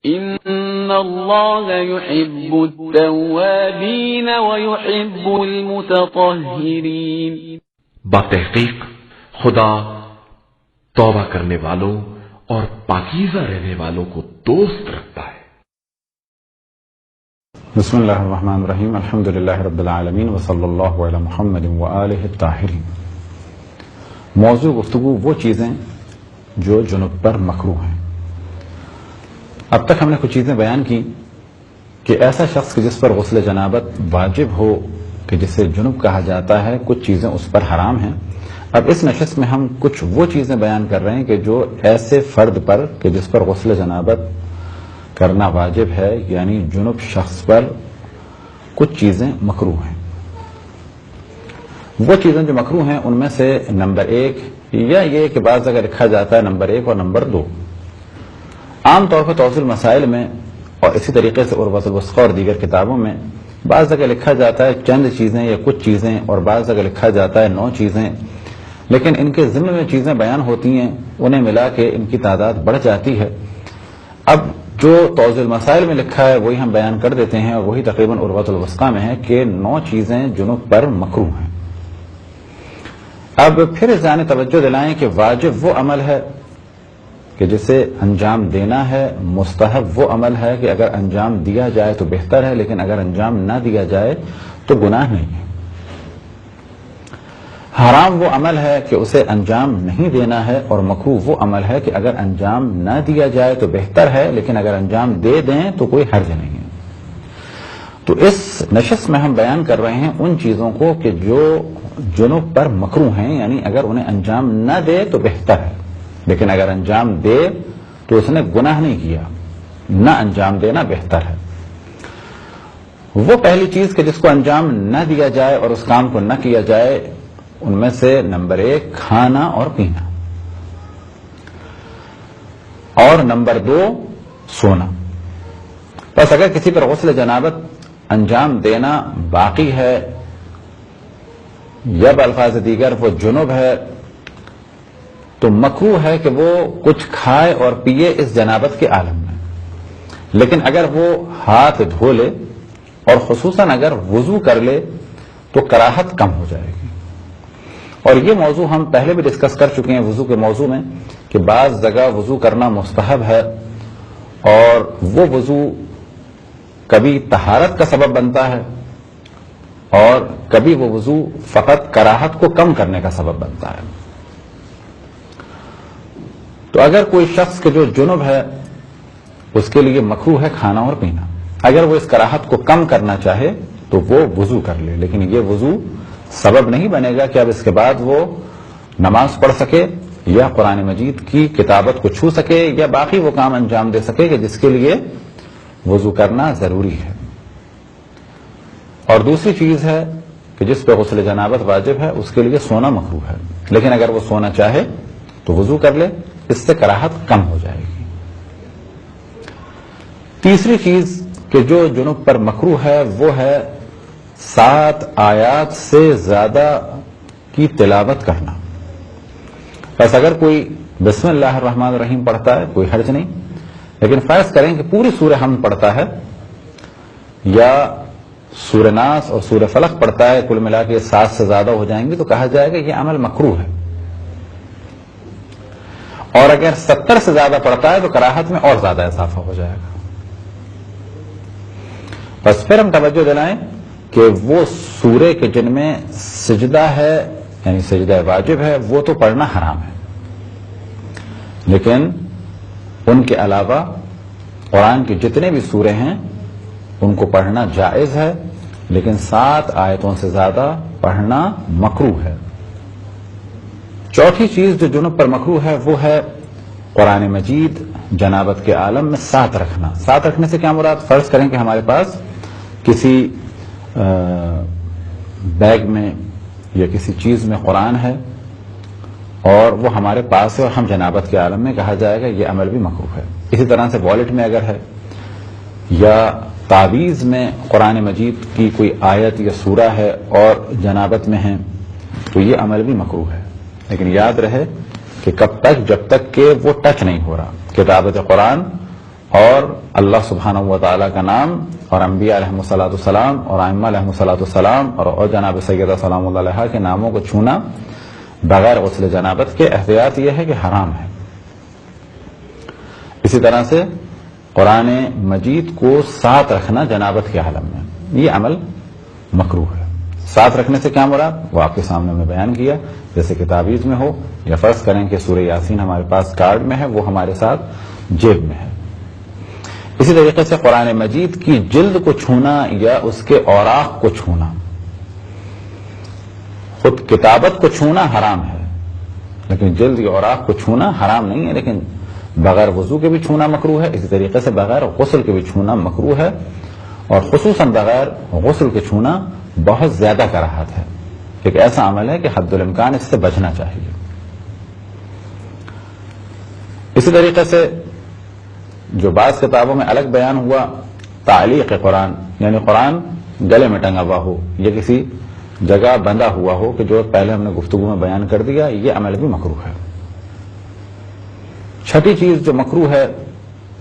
ان اللہ يحب التوابین ويحب المتطہرین. بتحقیق خدا توبہ کرنے والوں اور پاکیزہ رہنے والوں کو دوست رکھتا ہے. بسم اللہ الرحمن الرحیم. الحمدللہ رب العالمین وصلی اللہ علی محمد وآلہ الطاہرین. موضوع گفتگو وہ چیزیں جو جنب پر مکروہ ہیں. اب تک ہم نے کچھ چیزیں بیان کی کہ ایسا شخص جس پر غسل جنابت واجب ہو کہ جسے جنب کہا جاتا ہے، کچھ چیزیں اس پر حرام ہیں. اب اس نشست میں ہم کچھ وہ چیزیں بیان کر رہے ہیں کہ جو ایسے فرد پر کہ جس پر غسل جنابت کرنا واجب ہے، یعنی جنب شخص پر کچھ چیزیں مکروہ ہیں. وہ چیزیں جو مکروہ ہیں ان میں سے نمبر 1 یا یہ کہ بعض جگہ لکھا جاتا ہے نمبر 1 اور نمبر 2. عام طور پر توضیح المسائل میں اور اسی طریقے سے عروۃ الوثقی اور دیگر کتابوں میں بعض جگہ لکھا جاتا ہے چند چیزیں یا کچھ چیزیں، اور بعض جگہ لکھا جاتا ہے 9 چیزیں. لیکن ان کے ضمن میں چیزیں بیان ہوتی ہیں، انہیں ملا کے ان کی تعداد بڑھ جاتی ہے. اب جو توضیح المسائل میں لکھا ہے وہی ہم بیان کر دیتے ہیں، اور وہی تقریباً عروۃ الوثقی میں ہے کہ 9 چیزیں جنب پر مکروہ ہیں. اب پھر ذہن توجہ دلائیں کہ واجب وہ عمل ہے کہ جسے انجام دینا ہے، مستحب وہ عمل ہے کہ اگر انجام دیا جائے تو بہتر ہے، لیکن اگر انجام نہ دیا جائے تو گناہ نہیں ہے. حرام وہ عمل ہے کہ اسے انجام نہیں دینا ہے، اور مکروہ وہ عمل ہے کہ اگر انجام نہ دیا جائے تو بہتر ہے، لیکن اگر انجام دے دیں تو کوئی حرج نہیں ہے. تو اس نشست میں ہم بیان کر رہے ہیں ان چیزوں کو کہ جو جنب پر مکروہ ہیں، یعنی اگر انہیں انجام نہ دے تو بہتر ہے، لیکن اگر انجام دے تو اس نے گناہ نہیں کیا. نہ انجام دینا بہتر ہے. وہ پہلی چیز کہ جس کو انجام نہ دیا جائے اور اس کام کو نہ کیا جائے، ان میں سے نمبر 1 کھانا اور پینا، اور نمبر 2 سونا. بس اگر کسی پر غسل جنابت انجام دینا باقی ہے یا بالفاظ دیگر وہ جنب ہے تو مکروہ ہے کہ وہ کچھ کھائے اور پیے اس جنابت کے عالم میں. لیکن اگر وہ ہاتھ دھو لے اور خصوصاً اگر وضو کر لے تو کراہت کم ہو جائے گی. اور یہ موضوع ہم پہلے بھی ڈسکس کر چکے ہیں وضو کے موضوع میں کہ بعض جگہ وضو کرنا مستحب ہے، اور وہ وضو کبھی طہارت کا سبب بنتا ہے اور کبھی وہ وضو فقط کراہت کو کم کرنے کا سبب بنتا ہے. تو اگر کوئی شخص کے جو جنب ہے اس کے لیے مکروہ ہے کھانا اور پینا. اگر وہ اس کراہت کو کم کرنا چاہے تو وہ وضو کر لے، لیکن یہ وضو سبب نہیں بنے گا کہ اب اس کے بعد وہ نماز پڑھ سکے یا قرآن مجید کی کتابت کو چھو سکے یا باقی وہ کام انجام دے سکے کہ جس کے لیے وضو کرنا ضروری ہے. اور دوسری چیز ہے کہ جس پہ غسل جنابت واجب ہے اس کے لیے سونا مکروہ ہے، لیکن اگر وہ سونا چاہے تو وضو کر لے، اس سے کراہت کم ہو جائے گی. تیسری چیز کہ جو جنب پر مکروہ ہے وہ ہے 7 آیات سے زیادہ کی تلاوت کرنا. بس اگر کوئی بسم اللہ الرحمن الرحیم پڑھتا ہے کوئی حرج نہیں، لیکن فرض کریں کہ پوری سورہ حمد پڑھتا ہے یا سورہ ناس اور سورہ فلق پڑھتا ہے، کل ملا کے 7 سے زیادہ ہو جائیں گے تو کہا جائے گا یہ عمل مکروہ ہے. اور اگر 70 سے زیادہ پڑھتا ہے تو کراہت میں اور زیادہ اضافہ ہو جائے گا. بس پھر ہم توجہ دلائیں کہ وہ سورے کے جن میں سجدہ ہے یعنی سجدہ واجب ہے وہ تو پڑھنا حرام ہے، لیکن ان کے علاوہ قرآن کے جتنے بھی سورے ہیں ان کو پڑھنا جائز ہے، لیکن 7 آیتوں سے زیادہ پڑھنا مکروہ ہے. چوتھی چیز جو جنب پر مکروہ ہے وہ ہے قرآن مجید جنابت کے عالم میں ساتھ رکھنا. ساتھ رکھنے سے کیا مراد؟ فرض کریں کہ ہمارے پاس کسی بیگ میں یا کسی چیز میں قرآن ہے اور وہ ہمارے پاس ہے اور ہم جنابت کے عالم میں، کہا جائے گا یہ عمل بھی مکروہ ہے. اسی طرح سے والیٹ میں اگر ہے یا تعویذ میں قرآن مجید کی کوئی آیت یا سورہ ہے اور جنابت میں ہے تو یہ عمل بھی مکروہ ہے. لیکن یاد رہے کہ کب تک؟ جب تک کہ وہ ٹچ نہیں ہو رہا. کتابت قرآن اور اللہ سبحانہ و تعالیٰ کا نام اور انبیاء علیہم الصلوۃ والسلام اور ائمہ علیہم الصلوۃ والسلام اور جناب سیدہ سلام اللہ علیہا کے ناموں کو چھونا بغیر غسل جنابت کے احتیاط یہ ہے کہ حرام ہے۔ اسی طرح سے قرآن مجید کو ساتھ رکھنا جنابت کے حالت میں یہ عمل مکروہ ہے۔ ساتھ رکھنے سے کیا مراد وہ آپ کے سامنے میں بیان کیا، جیسے کہ تعویذ میں ہو یا فرض کریں کہ سورہ یاسین ہمارے پاس کارڈ میں ہے، وہ ہمارے ساتھ جیب میں ہے۔ اسی طریقے سے قرآن مجید کی جلد کو چھونا یا اس کے اوراق کو چھونا، خود کتابت کو چھونا حرام ہے، لیکن جلد یا اوراق کو چھونا حرام نہیں ہے، لیکن بغیر وضو کے بھی چھونا مکروہ ہے۔ اسی طریقے سے بغیر غسل کے بھی چھونا مکروہ ہے، اور خصوصاً بغیر غسل کے چھونا بہت زیادہ کراہت ہے۔ ایک ایسا عمل ہے کہ حد الامکان اس سے بچنا چاہیے۔ اسی طریقے سے جو بعض کتابوں میں الگ بیان ہوا تعلیق قرآن، یعنی قرآن گلے میں ٹنگا ہوا ہو یا کسی جگہ بندھا ہوا ہو، کہ جو پہلے ہم نے گفتگو میں بیان کر دیا، یہ عمل بھی مکروہ ہے۔ چھٹی چیز جو مکروہ ہے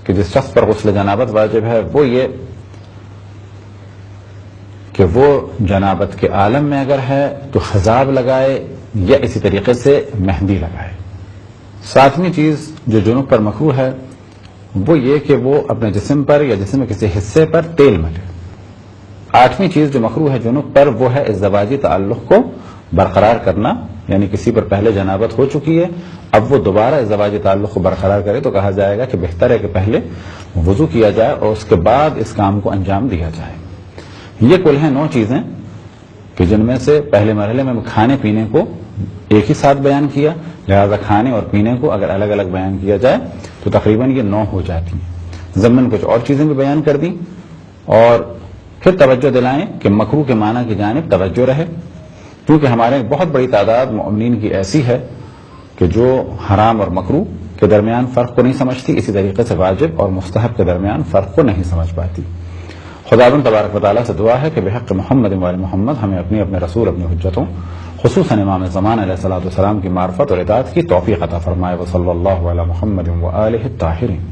کہ جس شخص پر غسل جنابت واجب ہے وہ یہ کہ وہ جنابت کے عالم میں اگر ہے تو خضاب لگائے یا اسی طریقے سے مہندی لگائے۔ ساتویں چیز جو جنوب پر مکروہ ہے وہ یہ کہ وہ اپنے جسم پر یا جسم کے کسی حصے پر تیل ملے۔ آٹھویں چیز جو مکروہ ہے جنوب پر وہ ہے ازدواجی تعلق کو برقرار کرنا، یعنی کسی پر پہلے جنابت ہو چکی ہے، اب وہ دوبارہ ازدواجی تعلق کو برقرار کرے تو کہا جائے گا کہ بہتر ہے کہ پہلے وضو کیا جائے اور اس کے بعد اس کام کو انجام دیا جائے۔ یہ کل ہیں 9 چیزیں کہ جن میں سے پہلے مرحلے میں کھانے پینے کو ایک ہی ساتھ بیان کیا، لہذا کھانے اور پینے کو اگر الگ الگ بیان کیا جائے تو تقریباً یہ 9 ہو جاتی ہیں۔ ضمن کچھ اور چیزیں بھی بیان کر دیں اور پھر توجہ دلائیں کہ مکروہ کے معنی کی جانب توجہ رہے، کیونکہ ہمارے بہت بڑی تعداد مؤمنین کی ایسی ہے کہ جو حرام اور مکروہ کے درمیان فرق کو نہیں سمجھتی، اسی طریقے سے واجب اور مستحب کے درمیان فرق کو نہیں سمجھ پاتی۔ خداوند تبارک و تعالیٰ سے دعا ہے کہ بحق محمد و آل محمد ہمیں اپنے رسول اپنی حجتوں خصوصاً امام زمان علیہ الصلوۃ والسلام کی معرفت اور اطاعت کی توفیق عطا فرمائے۔ وصلی اللہ علی محمد و آلہ الطاہرین۔